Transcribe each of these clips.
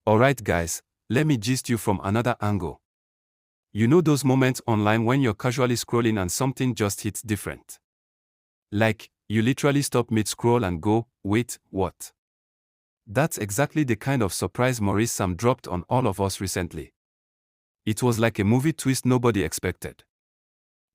Alright guys, let me gist you from another angle. You know those moments online when you're casually scrolling and something just hits different? Like, you literally stop mid-scroll and go, wait, what? That's exactly the kind of surprise Maurice Sam dropped on all of us recently. It was like a movie twist nobody expected.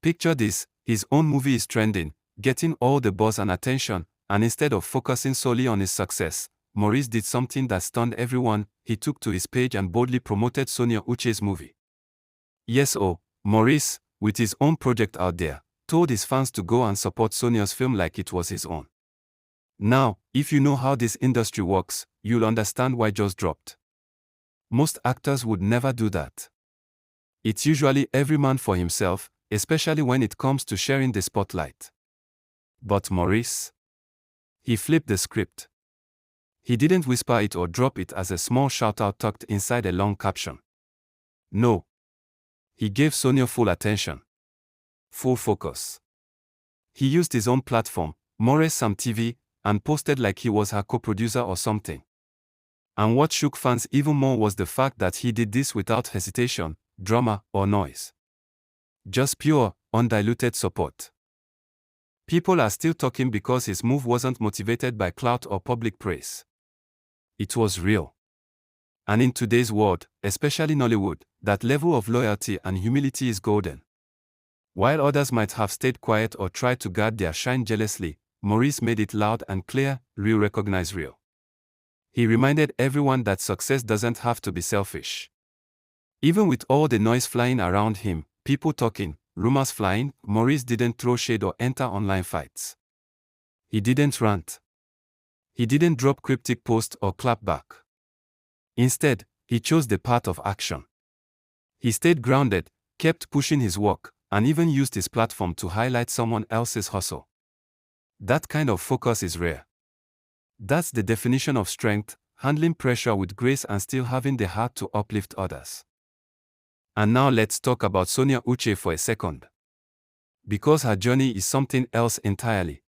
Picture this, his own movie is trending, getting all the buzz and attention, and instead of focusing solely on his success, Maurice did something that stunned everyone. He took to his page and boldly promoted Sonia Uche's movie. Yes, Maurice, with his own project out there, told his fans to go and support Sonia's film like it was his own. Now, if you know how this industry works, you'll understand why just dropped. Most actors would never do that. It's usually every man for himself, especially when it comes to sharing the spotlight. But Maurice? He flipped the script. He didn't whisper it or drop it as a small shout-out tucked inside a long caption. No. He gave Sonia full attention. Full focus. He used his own platform, Maurice Sam TV, and posted like he was her co-producer or something. And what shook fans even more was the fact that he did this without hesitation, drama, or noise. Just pure, undiluted support. People are still talking because his move wasn't motivated by clout or public praise. It was real. And in today's world, especially Nollywood, that level of loyalty and humility is golden. While others might have stayed quiet or tried to guard their shine jealously, Maurice made it loud and clear, real recognize real. He reminded everyone that success doesn't have to be selfish. Even with all the noise flying around him, people talking, rumors flying, Maurice didn't throw shade or enter online fights. He didn't rant. He didn't drop cryptic posts or clap back. Instead, he chose the path of action. He stayed grounded, kept pushing his work, and even used his platform to highlight someone else's hustle. That kind of focus is rare. That's the definition of strength, handling pressure with grace and still having the heart to uplift others. And now let's talk about Sonia Uche for a second. Because her journey is something else entirely.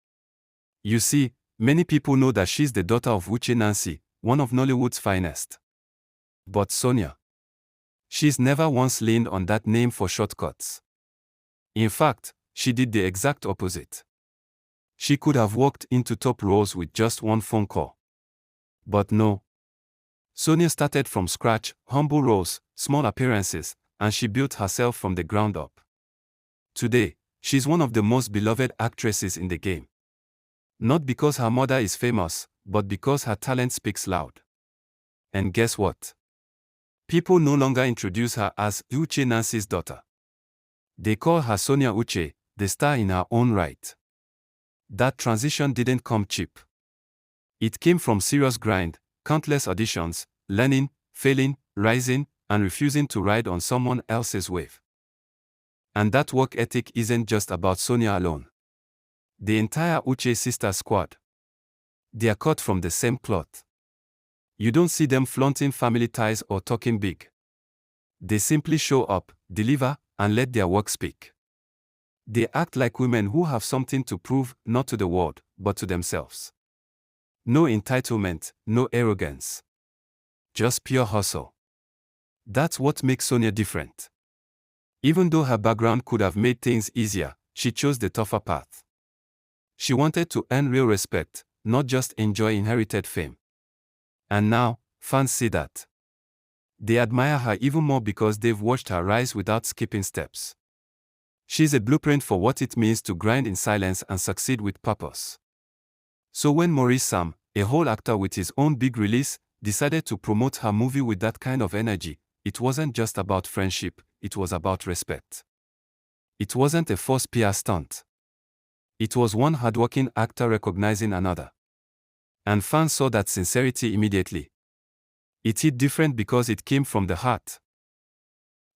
You see, many people know that she's the daughter of Uche Nancy, one of Nollywood's finest. But Sonia? She's never once leaned on that name for shortcuts. In fact, she did the exact opposite. She could have walked into top roles with just one phone call. But no. Sonia started from scratch, humble roles, small appearances, and she built herself from the ground up. Today, she's one of the most beloved actresses in the game. Not because her mother is famous, but because her talent speaks loud. And guess what? People no longer introduce her as Uche Nancy's daughter. They call her Sonia Uche, the star in her own right. That transition didn't come cheap. It came from serious grind, countless auditions, learning, failing, rising, and refusing to ride on someone else's wave. And that work ethic isn't just about Sonia alone. The entire Uche sister squad. They are cut from the same cloth. You don't see them flaunting family ties or talking big. They simply show up, deliver, and let their work speak. They act like women who have something to prove, not to the world, but to themselves. No entitlement, no arrogance. Just pure hustle. That's what makes Sonia different. Even though her background could have made things easier, she chose the tougher path. She wanted to earn real respect, not just enjoy inherited fame. And now, fans see that. They admire her even more because they've watched her rise without skipping steps. She's a blueprint for what it means to grind in silence and succeed with purpose. So when Maurice Sam, a whole actor with his own big release, decided to promote her movie with that kind of energy, it wasn't just about friendship, it was about respect. It wasn't a forced PR stunt. It was one hardworking actor recognizing another. And fans saw that sincerity immediately. It hit different because it came from the heart.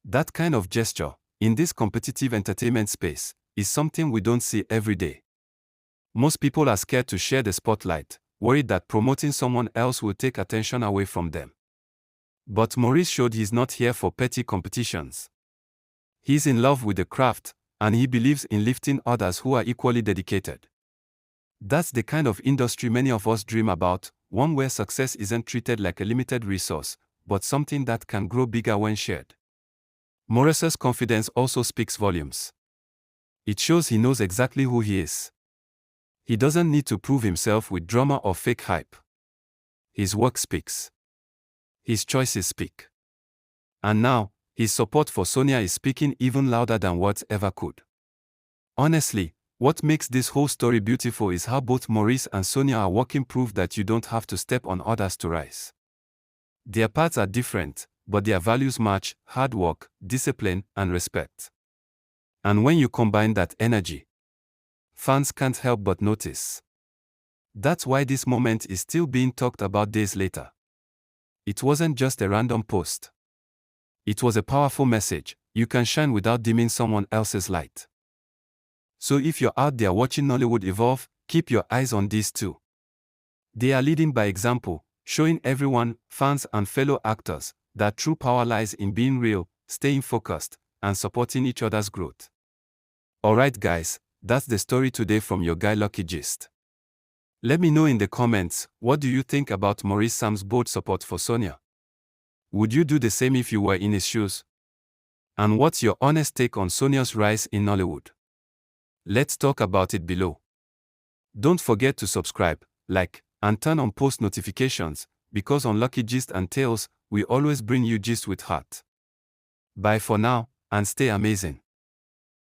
That kind of gesture, in this competitive entertainment space, is something we don't see every day. Most people are scared to share the spotlight, worried that promoting someone else will take attention away from them. But Maurice showed he's not here for petty competitions. He's in love with the craft, and he believes in lifting others who are equally dedicated. That's the kind of industry many of us dream about, one where success isn't treated like a limited resource, but something that can grow bigger when shared. Maurice's confidence also speaks volumes. It shows he knows exactly who he is. He doesn't need to prove himself with drama or fake hype. His work speaks. His choices speak. And now, his support for Sonia is speaking even louder than words ever could. Honestly, what makes this whole story beautiful is how both Maurice and Sonia are walking proof that you don't have to step on others to rise. Their paths are different, but their values match: hard work, discipline, and respect. And when you combine that energy, fans can't help but notice. That's why this moment is still being talked about days later. It wasn't just a random post. It was a powerful message: you can shine without dimming someone else's light. So if you're out there watching Nollywood evolve, keep your eyes on these two. They are leading by example, showing everyone, fans and fellow actors, that true power lies in being real, staying focused, and supporting each other's growth. Alright guys, that's the story today from your guy Lucky Gist. Let me know in the comments, what do you think about Maurice Sam's bold support for Sonia? Would you do the same if you were in his shoes? And what's your honest take on Sonia's rise in Nollywood? Let's talk about it below. Don't forget to subscribe, like, and turn on post notifications, because on Lucky Gist and Tales, we always bring you gist with heart. Bye for now, and stay amazing.